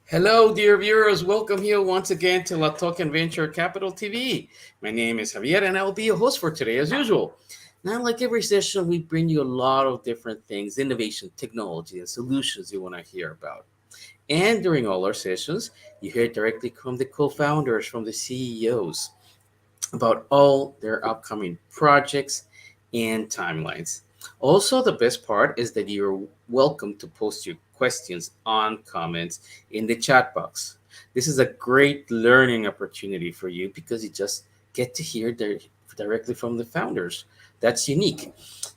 Hello, dear viewers. Welcome here once again to La Token Venture Capital TV. My name is Javier, and I'll be your host for today, as usual. Now, like every session, we bring you a lot of different things, innovation, technology, and solutions you want to hear about. And during all our sessions, you hear directly from the co-founders, from the CEOs, about all their upcoming projects and timelines. Also, the best part is that you're welcome to post your questions on comments in the chat box. This is a great learning opportunity for you because you just get to hear directly from the founders. That's unique.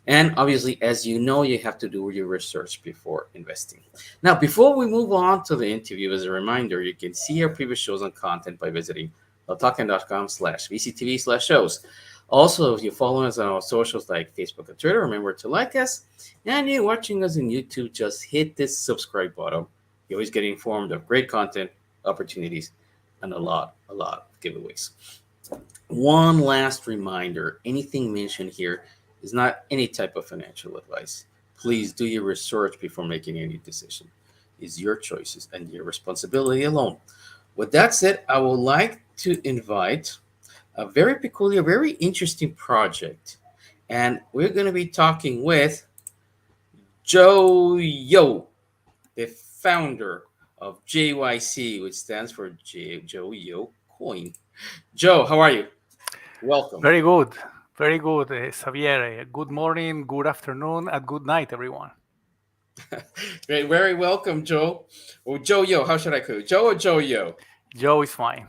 And obviously, as you know, you have to do your research before investing. Now, before we move on to the interview, as a reminder, you can see our previous shows and content by visiting ltalking.com/VCTV/shows. Also, if you're following us on our socials like Facebook and Twitter, remember to like us. And you're watching us on YouTube, just hit this subscribe button. You're always getting informed of great content, opportunities, and a lot of giveaways. One last reminder, anything mentioned here is not any type of financial advice. Please do your research before making any decision. It's your choices and your responsibility alone. With that said, I would like to invite a very peculiar, very interesting project. And we're going to be talking with JoeYo, the founder of JYC, which stands for JoeYo Coin. Joe, how are you? Welcome. Very good. Very good, Xavier. Good morning, good afternoon, and good night, everyone. Great, very welcome, Joe. Or JoeYo, how should I call you? Joe or JoeYo? Joe is fine.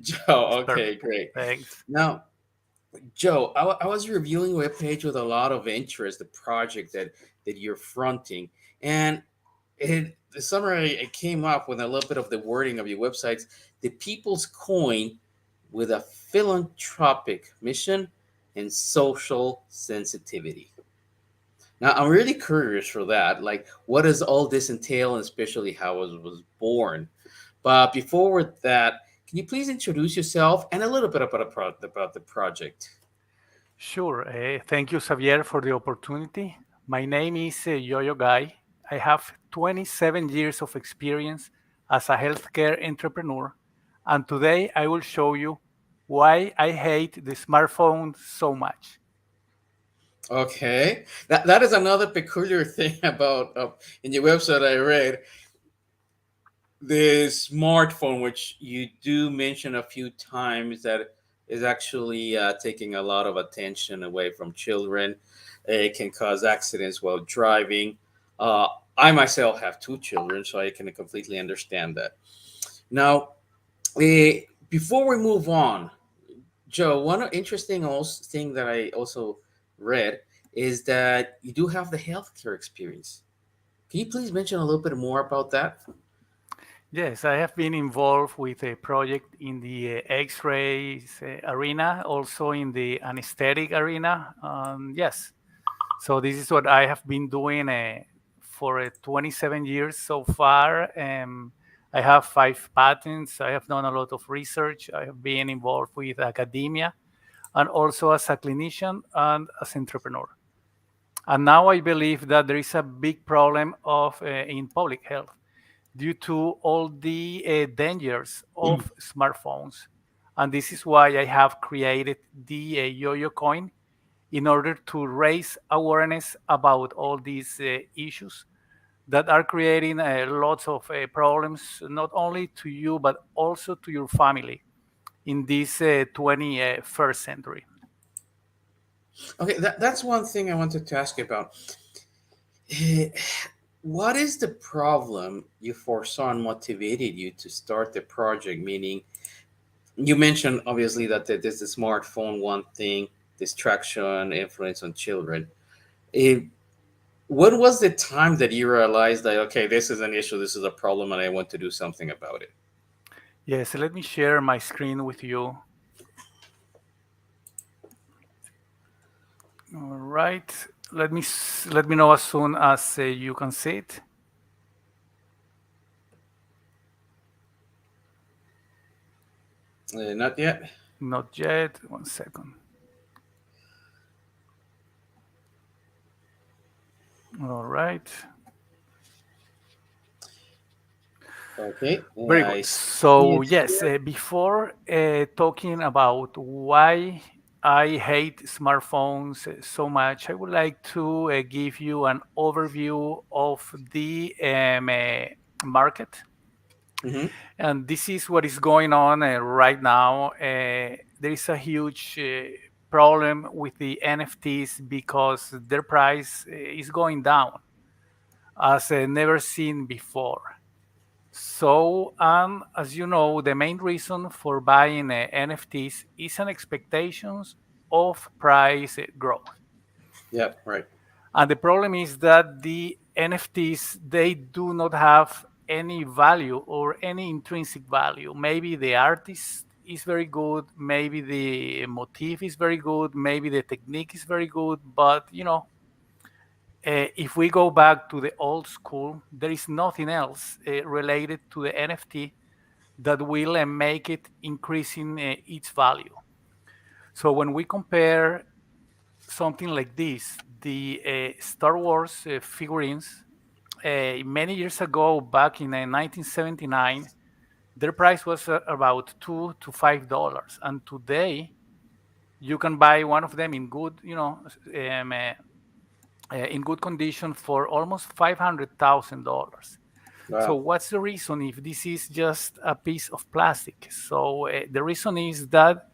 Joe, It's okay, perfect. great. Thanks. Now, Joe, I was reviewing your page with a lot of interest, the project that you're fronting, and the summary it came up with a little bit of the wording of your websites, the People's Coin with a philanthropic mission and social sensitivity. Now, I'm really curious for that. Like, what does all this entail, and especially how it was born? But before that, can you please introduce yourself and a little bit about the project? Sure. Thank you, Xavier, for the opportunity. My name is JoeYo Guy. I have 27 years of experience as a healthcare entrepreneur, and today I will show you why I hate the smartphone so much. Okay, that is another peculiar thing about in your website. I read the smartphone, which you do mention a few times, that is actually taking a lot of attention away from children. It can cause accidents while driving. Uh, I myself have two children, so I can completely understand that. Now, before we move on, Joe, one interesting also thing that I also read is that you do have the healthcare experience. Can you please mention a little bit more about that? Yes, I have been involved with a project in the X-rays arena, also in the anesthetic arena. Yes, so this is what I have been doing for 27 years so far. I have 5 patents. I have done a lot of research. I have been involved with academia and also as a clinician and as entrepreneur. And now I believe that there is a big problem of in public health due to all the dangers of smartphones. And this is why I have created the JoeYo coin in order to raise awareness about all these issues that are creating lots of problems, not only to you, but also to your family in this 21st century. Okay, that's one thing I wanted to ask you about. Eh, What is the problem you foresaw and motivated you to start the project? Meaning, you mentioned obviously that there's the smartphone, one thing, distraction, influence on children. Eh, what was the time that you realized that, okay, this is an issue, this is a problem, and I want to do something about it? Yes, let me share my screen with you. All right. Let me know as soon as you can see it. Not yet. Not yet. 1 second. All right. Okay, Very I good. see So it yes, here. before talking about why I hate smartphones so much, I would like to give you an overview of the market. Hmm. And this is what is going on right now. There is a huge problem with the NFTs because their price is going down as never seen before. So, as you know, the main reason for buying NFTs is an expectations of price growth. Yep, right. And the problem is that the NFTs, they do not have any value or any intrinsic value. Maybe the artist is very good, maybe the motif is very good, maybe the technique is very good, but if we go back to the old school, there is nothing else related to the NFT that will make it increasing its value. So when we compare something like this, the Star Wars figurines, many years ago, back in 1979, their price was about $2 to $5, and today you can buy one of them in good, in good condition for almost $500,000. So Wow. what's the reason if this is just a piece of plastic? So the reason is that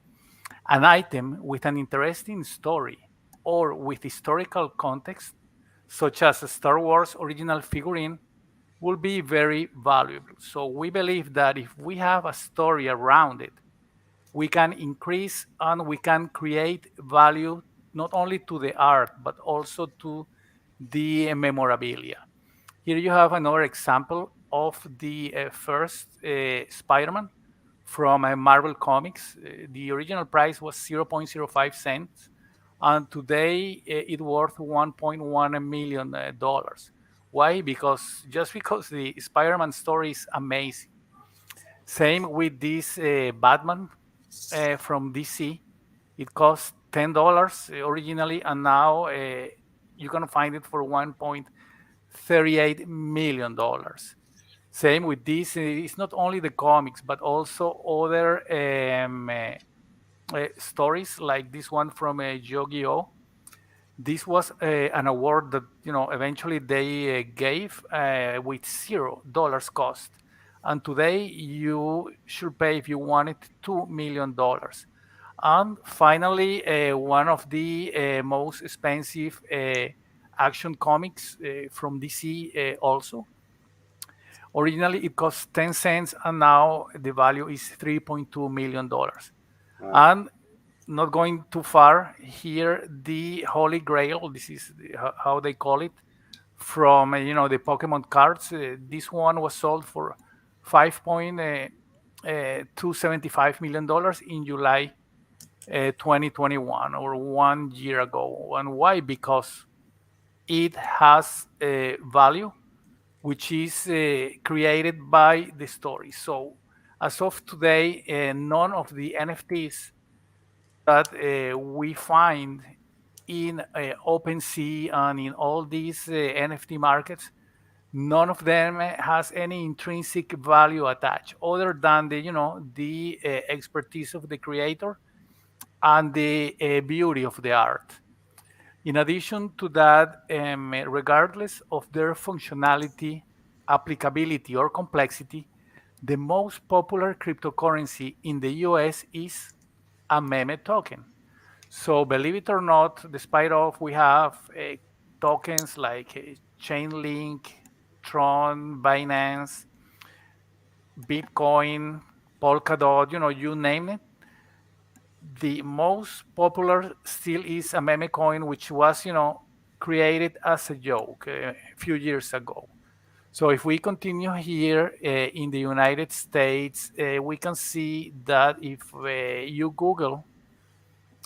an item with an interesting story or with historical context, such as a Star Wars original figurine, will be very valuable. So we believe that if we have a story around it, we can increase and we can create value not only to the art, but also to the memorabilia. Here you have another example of the first Spider-Man from Marvel Comics. The original price was 0.05 cents, and today it worth $1.1 million. Why? Because just because the Spider-Man story is amazing. Same with this Batman from DC. It cost $10 originally, and now you can find it for $1.38 million. Same with this. It's not only the comics, but also other stories like this one from JoeYo. This was an award that eventually they gave with $0 cost, and today you should pay if you want it $2 million. And finally, one of the most expensive action comics from DC also. Originally, it cost 10 cents, and now the value is $3.2 million. Wow. And not going too far, here the Holy Grail, this is how they call it, from the Pokemon cards. This one was sold for $5.275 million in July 2021, or 1 year ago. And why? Because it has value which is created by the story. So as of today, none of the NFTs that we find in OpenSea and in all these NFT markets, none of them has any intrinsic value attached, other than the expertise of the creator and the beauty of the art. In addition to that, regardless of their functionality, applicability, or complexity, the most popular cryptocurrency in the US is a meme token. So believe it or not, despite of we have tokens like Chainlink, Tron, Binance, Bitcoin, Polkadot, you name it, the most popular still is a meme coin, which was, created as a joke a few years ago. So if we continue here in the United States, we can see that if you Google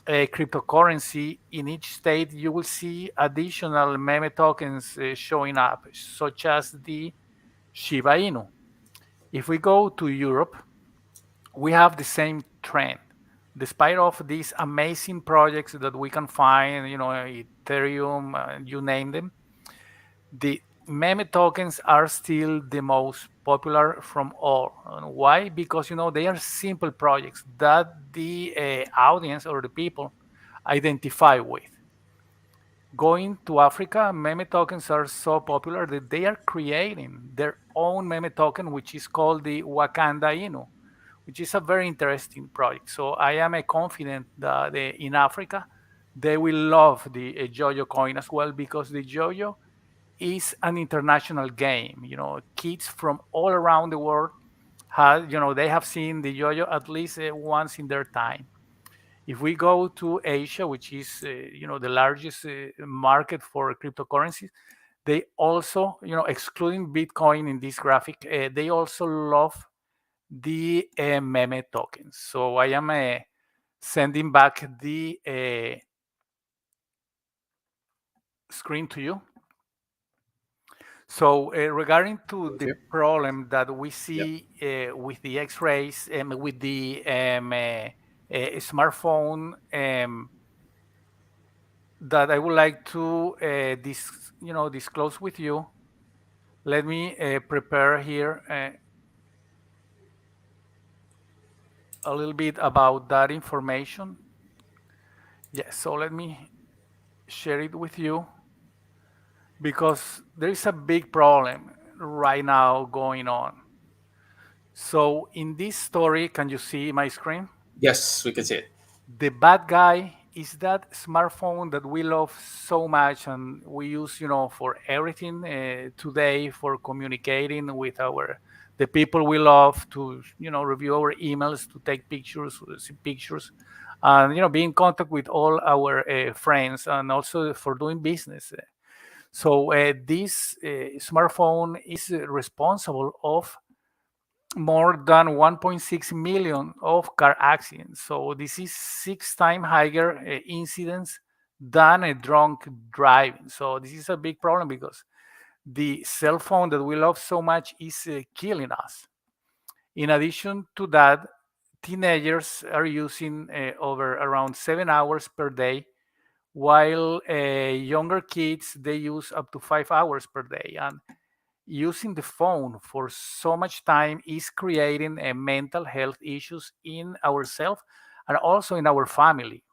a cryptocurrency in each state, you will see additional meme tokens showing up, such as the Shiba Inu. If we go to Europe, we have the same trend. Despite of these amazing projects that we can find, Ethereum, you name them, meme tokens are still the most popular from all. And why? Because they are simple projects that the audience or the people identify with. Going to Africa, meme tokens are so popular that they are creating their own meme token, which is called the Wakanda Inu, which is a very interesting project. So I am confident that in Africa, they will love the JoeYo coin as well, because the JoeYo is an international game. Kids from all around the world they have seen the JoeYo at least once in their time. If we go to Asia, which is the largest market for cryptocurrencies, they also, excluding Bitcoin in this graphic, they also love the meme tokens. So I am sending back the screen to you. So regarding to Thank the you. problem that we Yeah. see with the X-rays and with the smartphone, that I would like to disclose with you. Let me prepare here a little bit about that information. Yes, so let me share it with you, because there is a big problem right now going on. So in this story, can you see my screen? Yes, we can see it. The bad guy is that smartphone that we love so much and we use for everything today, for communicating with our the people we love, to review our emails, to take pictures, see pictures, and be in contact with all our friends, and also for doing business. So this smartphone is responsible of more than 1.6 million of car accidents. So this is 6 times higher incidents than a drunk driving. So this is a big problem, because the cell phone that we love so much is killing us. In addition to that, teenagers are using over around 7 hours per day, while younger kids, they use up to 5 hours per day. And using the phone for so much time is creating a mental health issues in ourselves and also in our family.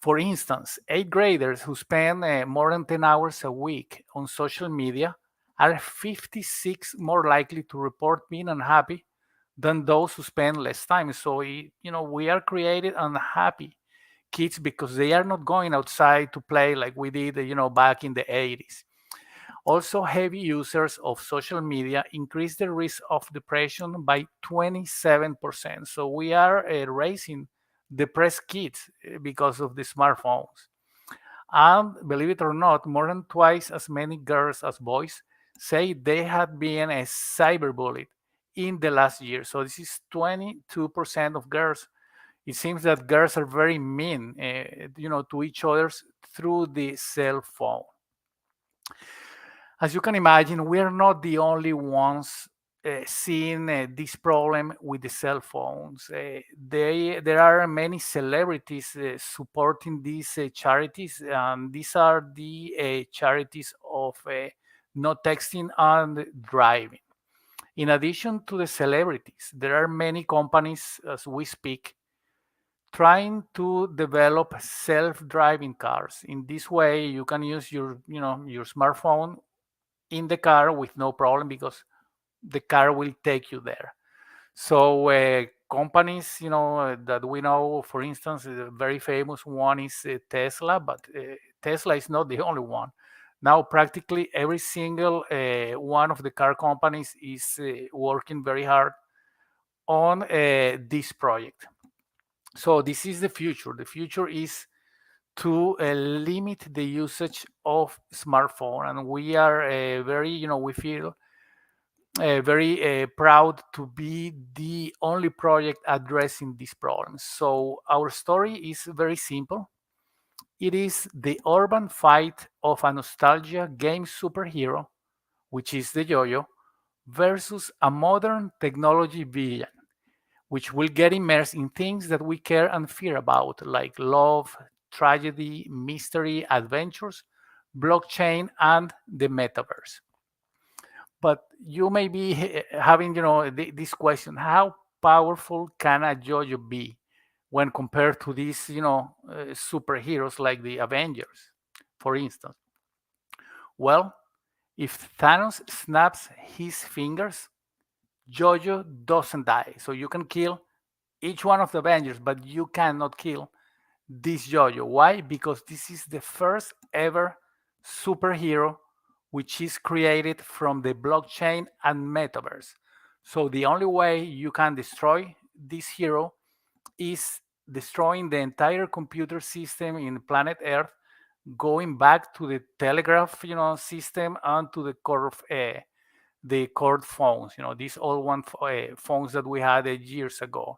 For instance, eighth graders who spend more than 10 hours a week on social media are 56 more likely to report being unhappy than those who spend less time. So, we are created unhappy kids because they are not going outside to play like we did, back in the 80s. Also, heavy users of social media increase the risk of depression by 27%. So we are raising depressed kids because of the smartphones. And believe it or not, more than twice as many girls as boys say they had been a cyberbullied in the last year. So this is 22% of girls. It seems that girls are very mean, to each others through the cell phone. As you can imagine, we are not the only ones seeing this problem with the cell phones. There are many celebrities supporting these charities, and these are the charities of not texting and driving. In addition to the celebrities, there are many companies, as we speak, trying to develop self-driving cars. In this way, you can use your smartphone in the car with no problem, because the car will take you there. So companies, that we know, for instance, a very famous one is Tesla, but Tesla is not the only one. Now, practically every single one of the car companies is working very hard on this project. So this is the future. The future is to limit the usage of smartphone, and we are we feel very proud to be the only project addressing these problems. So our story is very simple. It is the urban fight of a nostalgia game superhero, which is the JoeYo, versus a modern technology villain, which will get immersed in things that we care and fear about, like love, tragedy, mystery, adventures, blockchain, and the metaverse. But you may be having, this question: how powerful can a JoeYo be when compared to these, superheroes like the Avengers, for instance? Well, if Thanos snaps his fingers, JoeYo doesn't die. So you can kill each one of the Avengers, but you cannot kill this JoeYo. Why? Because this is the first ever superhero which is created from the blockchain and metaverse. So the only way you can destroy this hero is destroying the entire computer system in planet Earth, going back to the telegraph, system, and to the cord phones, these old phones that we had years ago.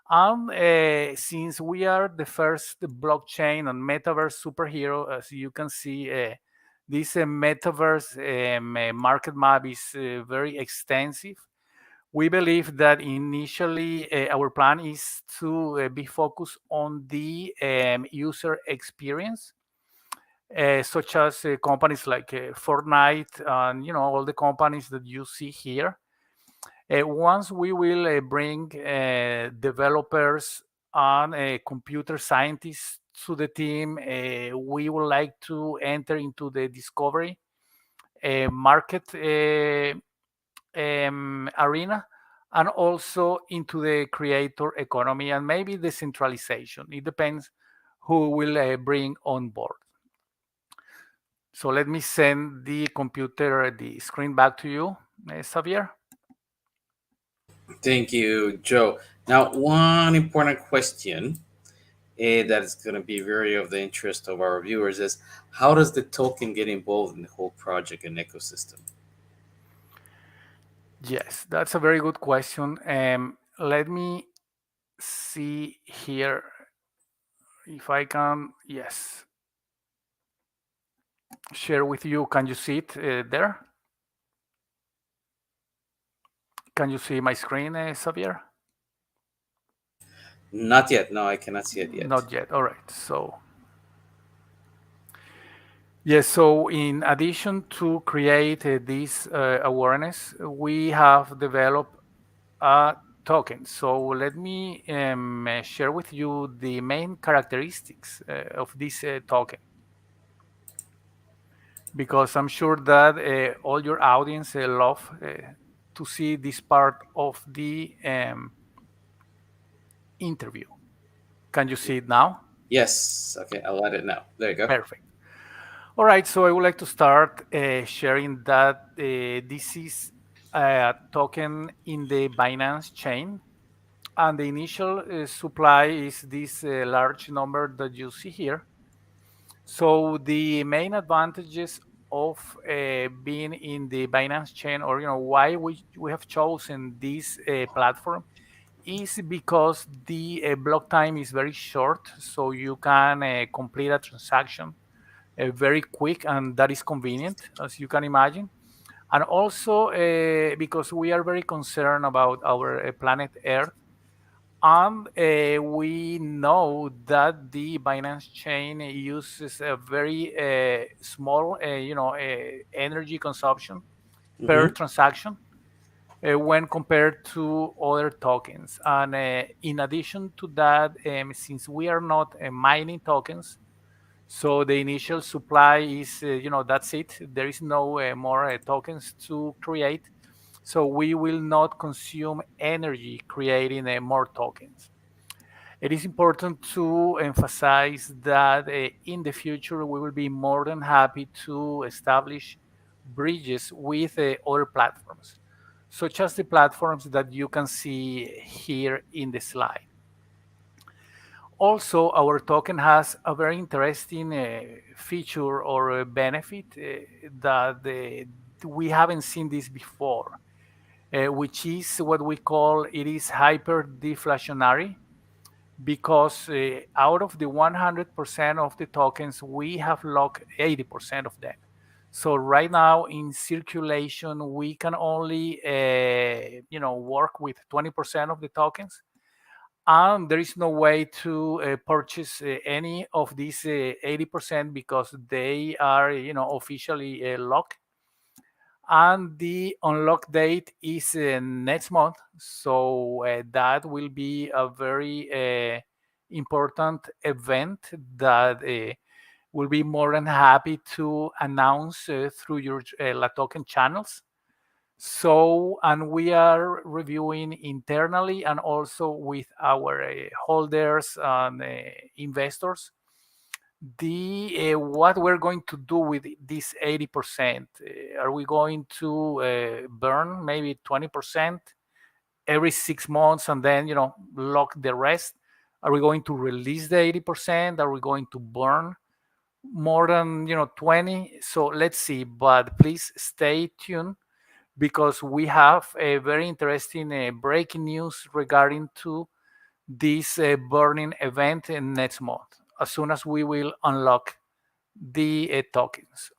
And since we are the first blockchain and metaverse superhero, as you can see, this metaverse market map is very extensive. We believe that initially our plan is to be focused on the user experience, such as companies like Fortnite and all the companies that you see here. Once we will bring developers and computer scientists to the team, we would like to enter into the discovery market arena, and also into the creator economy and maybe decentralization. It depends who will bring on board. So let me send the screen back to you, Xavier. Thank you, Joe. Now, one important question that is going to be very of the interest of our viewers is how does the token get involved in the whole project and ecosystem? Yes, that's a very good question. Let me see here if I can, yes, share with you. Can you see it there? Can you see my screen, Xavier? Not yet. No, I cannot see it yet. Not yet. All right. So, yes, so in addition to create this awareness, we have developed a token. So let me share with you the main characteristics of this token, because I'm sure that all your audience love to see this part of the interview. Can you see it now? Yes. Okay, I'll let it know. There you go. Perfect. All right, so I would like to start sharing that this is a token in the Binance chain, and the initial supply is this large number that you see here. So the main advantages of being in the Binance chain, or why we have chosen this platform, is because the block time is very short, so you can complete a transaction very quick, and that is convenient, as you can imagine. And also because we are very concerned about our planet Earth, and we know that the Binance chain uses a very small, energy consumption per Mm-hmm. transaction when compared to other tokens. And in addition to that, since we are not mining tokens, so the initial supply is, that's it. There is no more tokens to create. So we will not consume energy creating more tokens. It is important to emphasize that in the future, we will be more than happy to establish bridges with other platforms, such as the platforms that you can see here in the slide. Also, our token has a very interesting feature or benefit that we haven't seen this before, which is what we call it is hyper deflationary, because out of the 100% of the tokens, we have locked 80% of them. So right now in circulation, we can only work with 20% of the tokens, and there is no way to purchase any of these 80% because they are, officially locked. And the unlock date is next month, so that will be a very important event that will be more than happy to announce through your La Token channels. So, and we are reviewing internally and also with our holders and investors the what we're going to do with this 80%. Are we going to burn maybe 20% every 6 months and then lock the rest? Are we going to release the 80%? Are we going to burn more than 20? So let's see, but please stay tuned because we have a very interesting breaking news regarding to this burning event in next month as soon as we will unlock the tokens.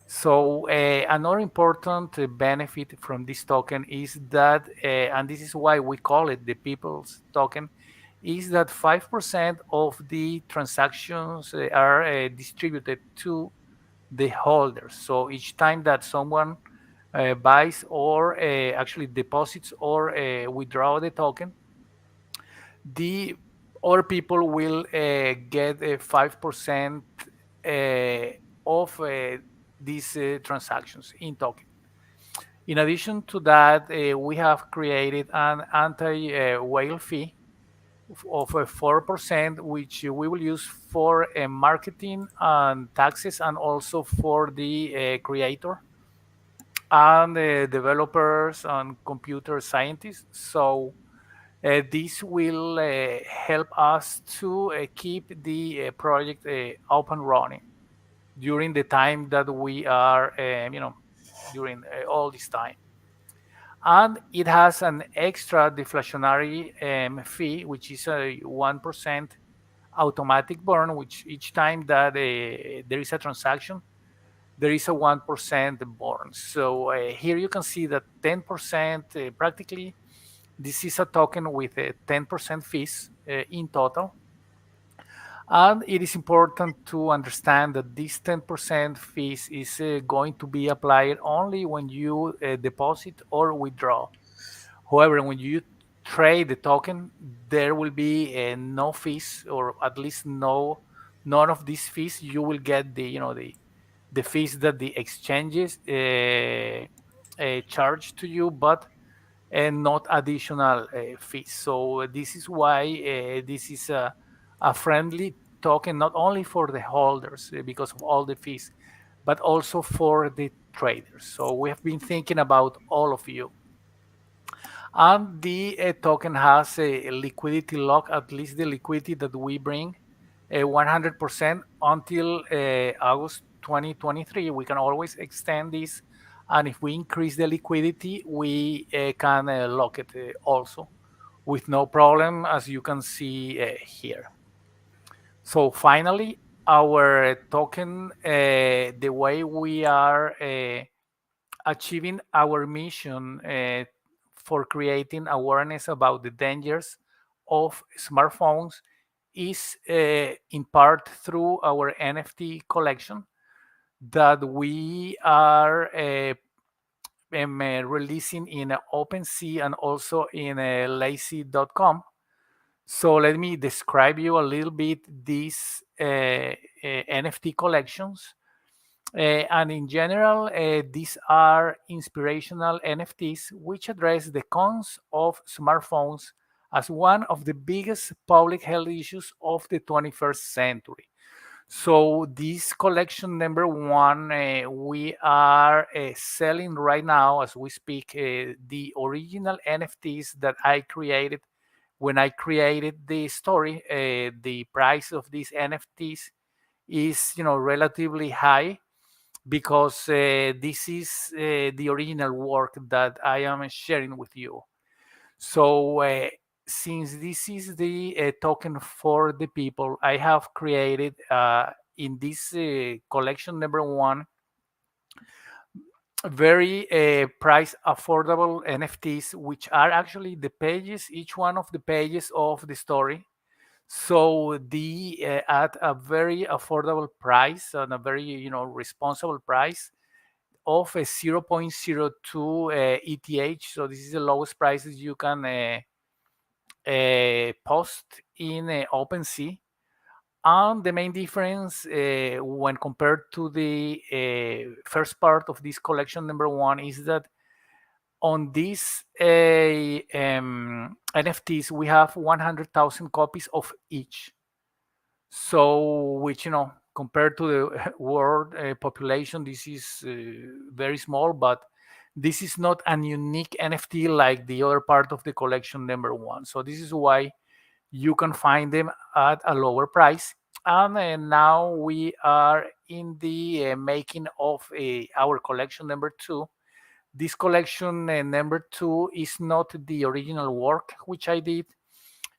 So another important benefit from this token is that, and this is why we call it the people's token, is that 5% of the transactions are distributed to the holders. So each time that someone buys or actually deposits or withdraw the token, the other people will get 5% of these transactions in token. In addition to that, we have created an anti-whale fee of 4%, which we will use for marketing and taxes and also for the creator and developers and computer scientists. So this will help us to keep the project up and running during the time that we are, during all this time. And it has an extra deflationary fee, which is a 1% automatic burn, which each time that there is a transaction, there is a 1% burn. So here you can see that 10% practically, this is a token with a 10% fees in total. And it is important to understand that this 10% fees is going to be applied only when you deposit or withdraw. However, when you trade the token, there will be no fees, or at least none of these fees. You will get the fees that the exchanges charge to you, but and not additional fees. So this is why this is a friendly token, not only for the holders because of all the fees, but also for the traders. So we have been thinking about all of you. And the token has a liquidity lock, at least the liquidity that we bring, 100% until August 2023. We can always extend this. And if we increase the liquidity, we can lock it also with no problem, as you can see here. So finally, our token, the way we are achieving our mission for creating awareness about the dangers of smartphones is in part through our NFT collection that we are releasing in OpenSea and also in lazy.com. So let me describe you a little bit these NFT collections. And in general, these are inspirational NFTs which address the cons of smartphones as one of the biggest public health issues of the 21st century. So this collection number one, we are selling right now as we speak the original NFTs that I created when I created the story. The price of these NFTs is relatively high because this is the original work that I am sharing with you. So since this is the token for the people, I have created in this collection number one very price affordable NFTs, which are actually the pages, each one of the pages of the story. So the at a very affordable price and a very responsible price of a 0.02 ETH. So this is the lowest prices you can post in OpenSea. And the main difference when compared to the first part of this collection number one is that on these NFTs we have 100,000 copies of each. So, which compared to the world population, this is very small, but this is not an unique NFT like the other part of the collection number one. So this is why you can find them at a lower price. And now we are in the making of our collection number two. This collection number two is not the original work which I did.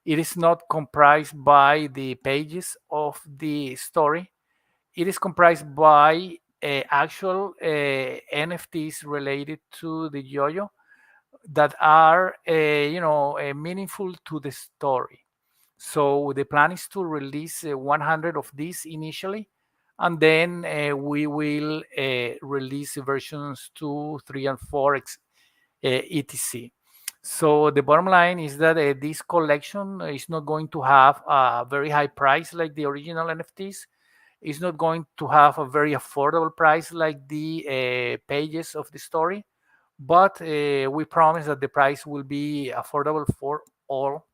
It is not comprised by the pages of the story. It is comprised by actual NFTs related to the JoeYo that are, meaningful to the story. So the plan is to release 100 of these initially, and then we will release versions 2, 3, and 4, etc. So the bottom line is that this collection is not going to have a very high price like the original NFTs. It's not going to have a very affordable price like the pages of the story, but we promise that the price will be affordable for all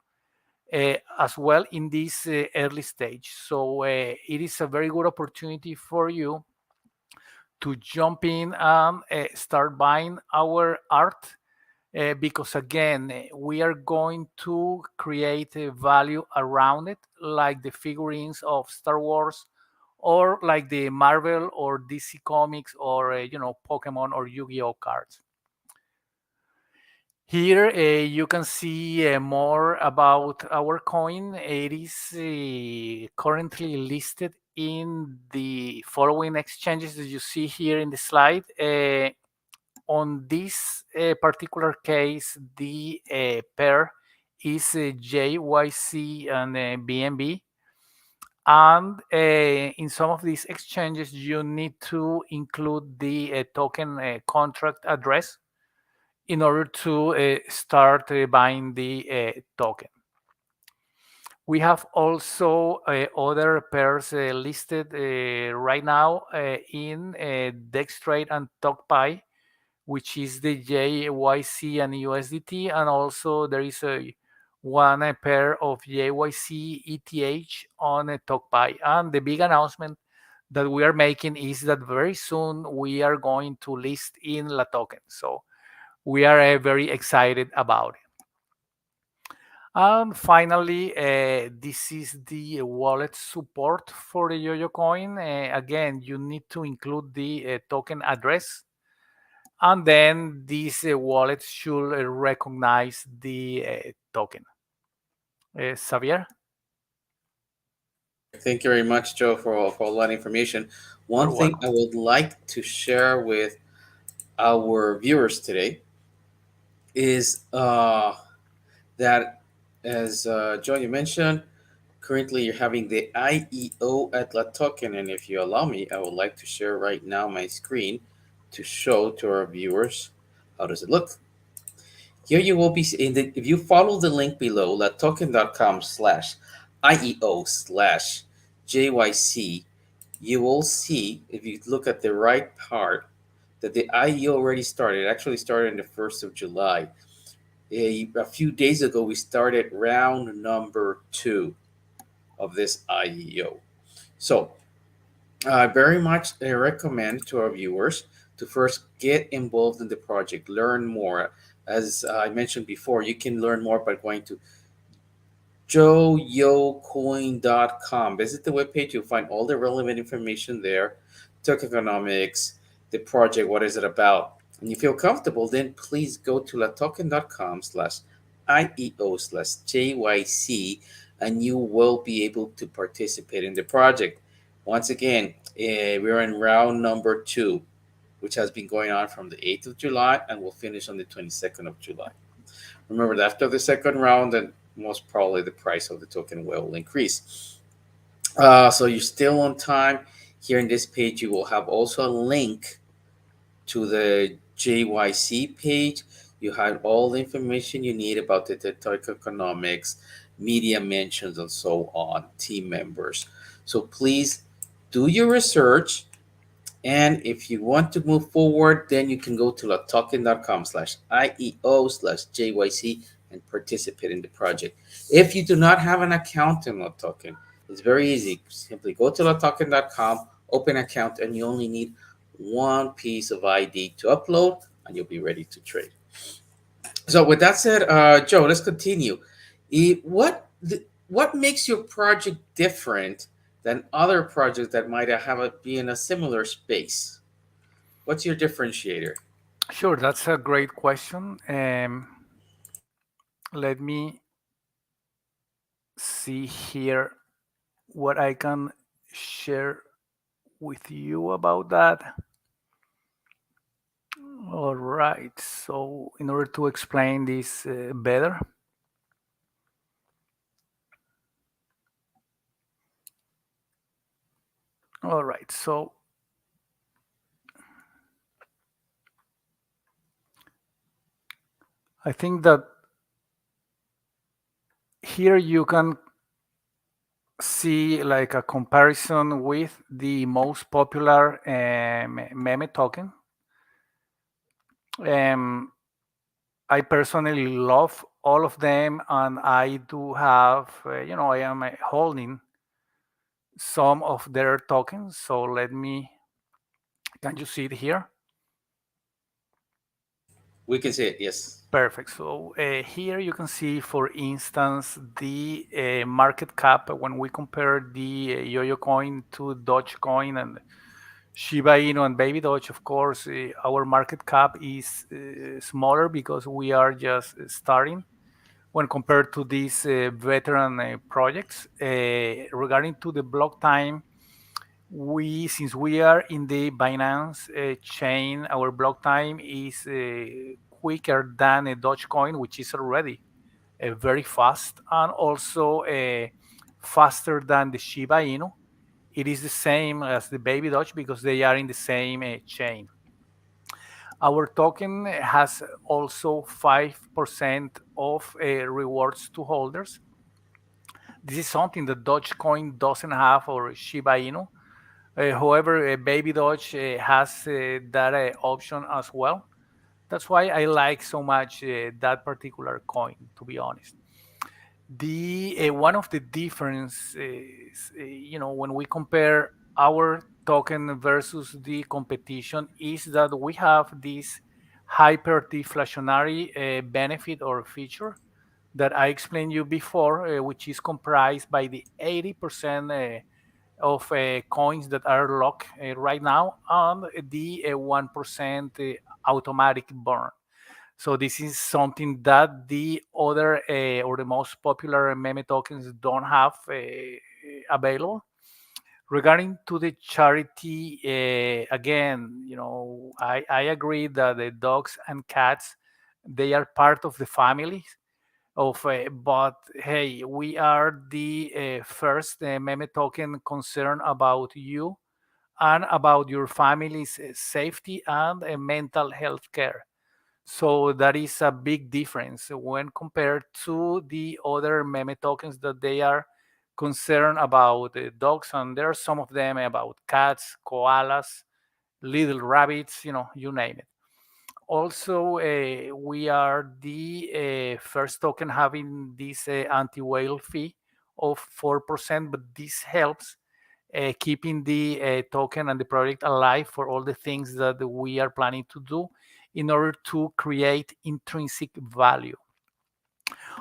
as well in this early stage. So it is a very good opportunity for you to jump in and start buying our art because again we are going to create a value around it, like the figurines of Star Wars, or like the Marvel or DC comics, or Pokemon or Yu-Gi-Oh cards. Here you can see more about our coin. It is currently listed in the following exchanges that you see here in the slide. On this particular case, the pair is JYC and BNB. And in some of these exchanges, you need to include the token contract address in order to start buying the token. We have also other pairs listed right now in Dextrade and TokPi, which is the JYC and USDT, and also there is one pair of JYC ETH on TokPi. And the big announcement that we are making is that very soon we are going to list in La Token. So we are very excited about it. And finally, this is the wallet support for the JoeYo coin. Again, you need to include the token address, and then this wallet should recognize the token. Xavier? Thank you very much, Joe, for all that information. One You're thing welcome. I would like to share with our viewers today is that, as Joe, you mentioned, currently you're having the IEO at La Token. And if you allow me, I would like to share right now my screen to show to our viewers how does it look. Here you will be in the, if you follow the link below, latoken.com/IEO/JYC, you will see, if you look at the right part, that the IEO already started. It actually started on the 1st of July. A few days ago, we started round number 2 of this IEO. So I very much recommend to our viewers to first get involved in the project, learn more. As I mentioned before, you can learn more by going to JoeYoCoin.com. Visit the webpage, you'll find all the relevant information there, tokenomics, the project, what is it about. And you feel comfortable, then please go to latoken.com/IEO/JYC and you will be able to participate in the project. Once again, we're in round number 2, which has been going on from the 8th of July and will finish on the 22nd of July. Remember that after the second round, then most probably the price of the token will increase. So you're still on time. Here in this page, you will have also a link to the JYC page. You have all the information you need about the TikTok economics, media mentions, and so on, team members. So please do your research. And if you want to move forward, then you can go to latoken.com/IEO/JYC and participate in the project. If you do not have an account in Latoken, it's very easy. Simply go to latoken.com, open an account, and you only need one piece of ID to upload, and you'll be ready to trade. So, with that said, Joe, let's continue. What makes your project different than other projects that might have be in a similar space? What's your differentiator? Sure, that's a great question. Let me see here what I can share with you about that. All right, so in order to explain this better, all right, so I think that here you can see like a comparison with the most popular meme token. I personally love all of them, and I do have, I am holding some of their tokens. So can you see it here? We can say it, yes. Perfect. So here you can see, for instance, the market cap when we compare the JoeYo coin to Dogecoin and Shiba Inu and Baby Doge. Of course, our market cap is smaller because we are just starting when compared to these veteran projects. Regarding to the block time, since we are in the Binance chain, our block time is quicker than a Dogecoin, which is already very fast, and also faster than the Shiba Inu. It is the same as the Baby Doge because they are in the same chain. Our token has also 5% of rewards to holders. This is something that Dogecoin doesn't have, or Shiba Inu. However, Baby Doge has that option as well. That's why I like so much that particular coin, to be honest. The one of the differences, when we compare our token versus the competition, is that we have this hyperdeflationary benefit or feature that I explained you before, which is comprised by the 80% of coins that are locked right now, and the 1% automatic burn. So this is something that the other or the most popular meme tokens don't have available. Regarding to the charity, again, I agree that the dogs and cats, they are part of the family of, but hey, we are the first meme token concerned about you and about your family's safety and mental health care. So that is a big difference when compared to the other meme tokens that they are concerned about dogs, and there are some of them about cats, koalas, little rabbits, you name it. Also, we are the first token having this anti-whale fee of 4%, but this helps keeping the token and the project alive for all the things that we are planning to do in order to create intrinsic value.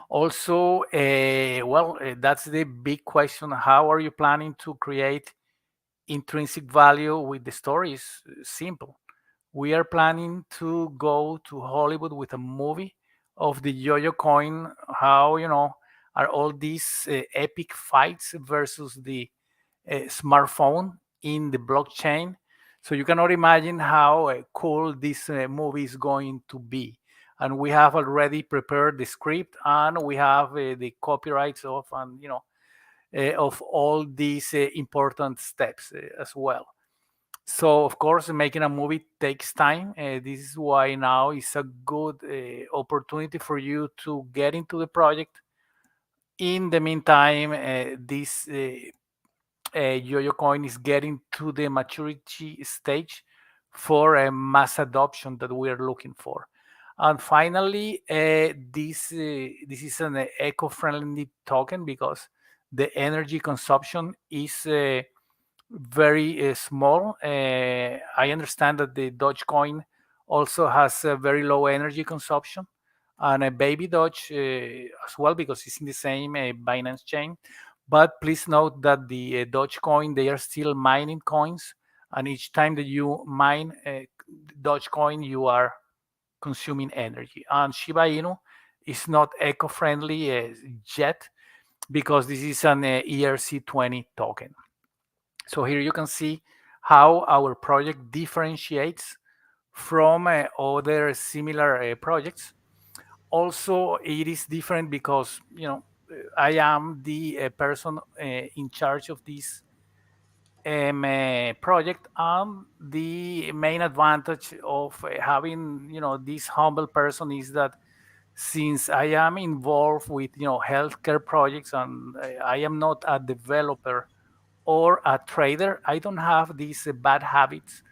Also, that's the big question. How are you planning to create intrinsic value with the stories? Simple. We are planning to go to Hollywood with a movie of the JoeYo coin. How, are all these epic fights versus the smartphone in the blockchain. So you cannot imagine how cool this movie is going to be. And we have already prepared the script, and we have the copyrights of, and of all these important steps as well. So of course, making a movie takes time. This is why now is a good opportunity for you to get into the project. In the meantime, this JoeYo coin is getting to the maturity stage for a mass adoption that we are looking for. And finally, this is an eco-friendly token because the energy consumption is very small. I understand that the Dogecoin also has a very low energy consumption, and a Baby Doge as well because it's in the same Binance chain. But please note that the Dogecoin, they are still mining coins, and each time that you mine Dogecoin, you are consuming energy. And Shiba Inu is not eco-friendly yet because this is an ERC20 token. So here you can see how our project differentiates from other similar projects. Also, it is different because I am the person in charge of this project. The main advantage of having this humble person is that since I am involved with healthcare projects and I am not a developer or a trader, I don't have these bad habits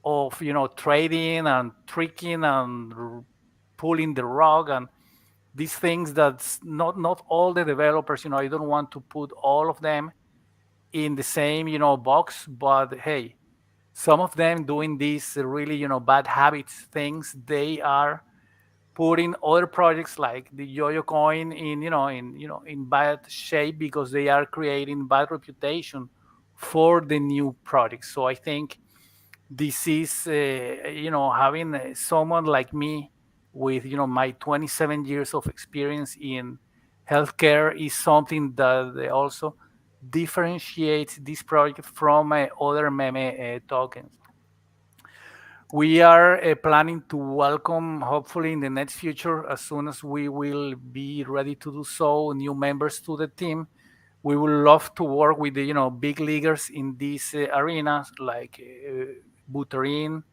of trading and tricking and pulling the rug and these things that's not all the developers. I don't want to put all of them in the same box, but hey, some of them doing these really bad habits things, they are putting other projects like the JoeYo coin in in bad shape because they are creating bad reputation for the new projects. So I think this is having someone like me with my 27 years of experience in healthcare is something that also differentiates this project from other meme tokens. We are planning to welcome, hopefully in the next future, as soon as we will be ready to do so, new members to the team. We would love to work with the big leaguers in these arenas like Buterin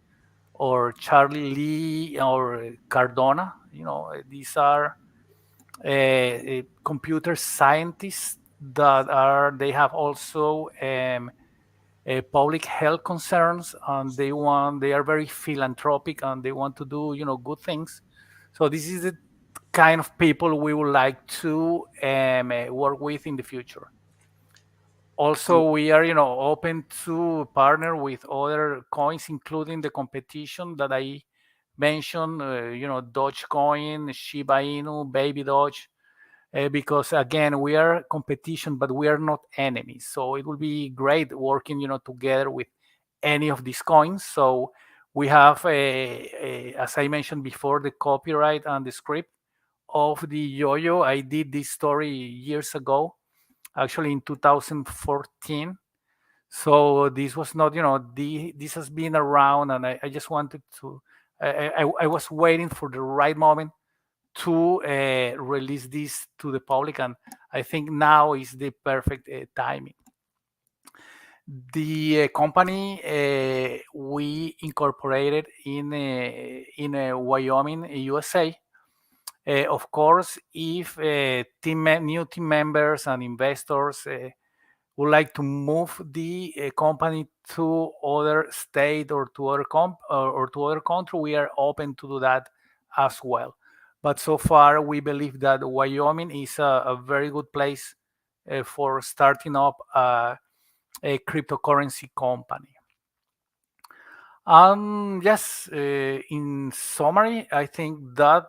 or Charlie Lee or Cardona. These are computer scientists that are they have also public health concerns, and they are very philanthropic and they want to do good things. So this is the kind of people we would like to work with in the future. Also, we are open to partner with other coins, including the competition that I mentioned. Dogecoin, Shiba Inu, Baby Doge, because again we are competition, but we are not enemies. So it will be great working together with any of these coins. So we have as I mentioned before, the copyright and the script of the JoeYo. I did this story years ago, actually in 2014. So this was not this has been around, and I just wanted to I was waiting for the right moment to release this to the public, and I think now is the perfect timing. The company we incorporated in Wyoming, USA. Of course, if new team members and investors would like to move the company to other state or to other or to other country, we are open to do that as well. But so far, we believe that Wyoming is a very good place for starting up a cryptocurrency company. Yes, in summary, I think that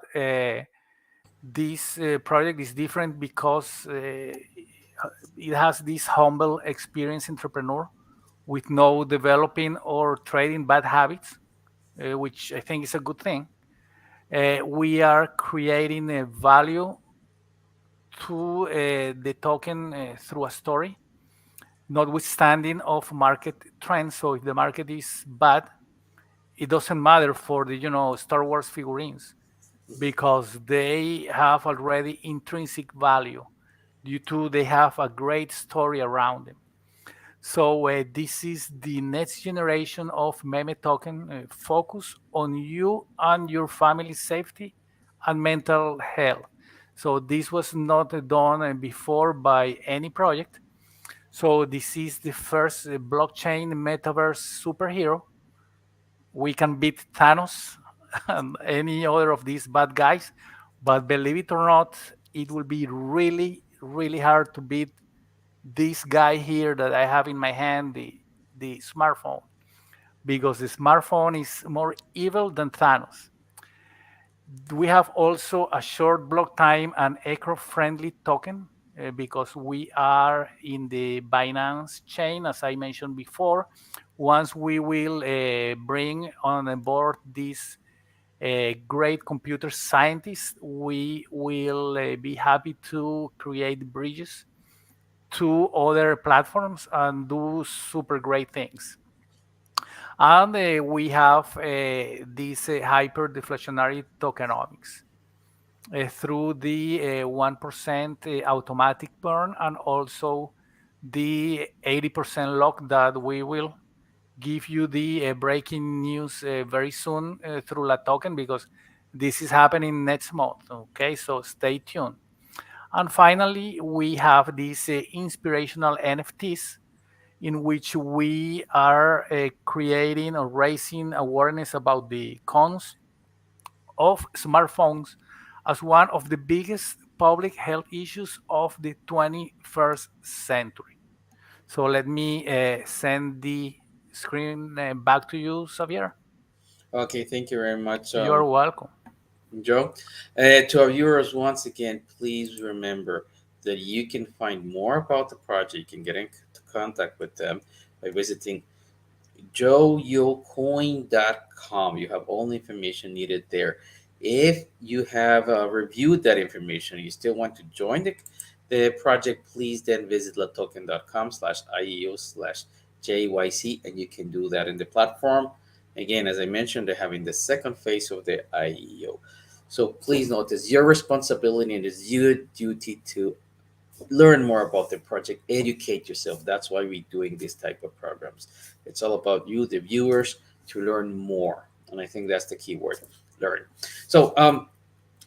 this project is different because it has this humble, experienced entrepreneur with no developing or trading bad habits, which I think is a good thing. We are creating a value to the token through a story. notwithstanding of market trends. So if the market is bad, it doesn't matter for the Star Wars figurines because they have already intrinsic value due to they have a great story around them. So this is the next generation of meme token focus on you and your family's safety and mental health. So this was not done before by any project. So this is the first blockchain metaverse superhero. We can beat Thanos and any other of these bad guys, but believe it or not, it will be really, really hard to beat this guy here that I have in my hand, the smartphone, because the smartphone is more evil than Thanos. We have also a short block time and eco-friendly token because we are in the Binance chain, as I mentioned before. Once we will bring on board these great computer scientists, we will be happy to create bridges to other platforms and do super great things. And we have this hyper deflationary tokenomics through the 1% automatic burn and also the 80% lock that we will give you the breaking news very soon through La Token because this is happening next month. Okay, so stay tuned. And finally, we have these inspirational NFTs in which we are creating or raising awareness about the cons of smartphones as one of the biggest public health issues of the 21st century. So let me send the screen back to you, Xavier. Okay, thank you very much, You're welcome. Joe. To our viewers, once again, please remember that you can find more about the project. You can get into contact with them by visiting JoeYoCoin.com. You have all the information needed there. If you have reviewed that information, you still want to join the project, please then visit latoken.com/IEO/JYC, and you can do that in the platform. Again, as I mentioned, they're having the second phase of the IEO. So please note it's your responsibility and it's your duty to learn more about the project, educate yourself. That's why we're doing this type of programs. It's all about you, the viewers, to learn more. And I think that's the key word, learn. So,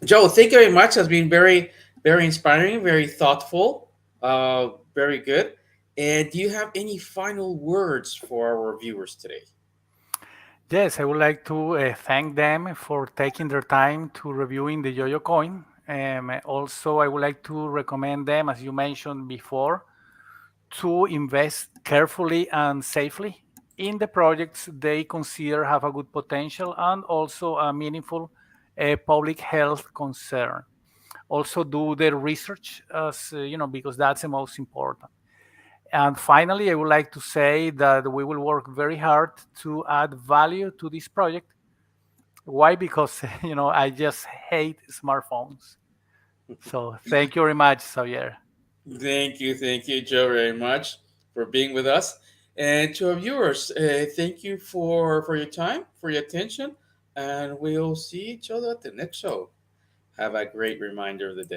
Joe, thank you very much. Has been very, very inspiring, very thoughtful, very good. And do you have any final words for our viewers today? Yes, I would like to thank them for taking their time to reviewing the JoeYo coin. Also, I would like to recommend them, as you mentioned before, to invest carefully and safely in the projects they consider have a good potential and also a meaningful public health concern. Also, do their research, as because that's the most important. And finally, I would like to say that we will work very hard to add value to this project. Why? Because I just hate smartphones. So thank you very much, Xavier. Thank you, Joe, very much for being with us. And to our viewers, thank you for your time, for your attention, and we'll see each other at the next show. Have a great reminder of the day.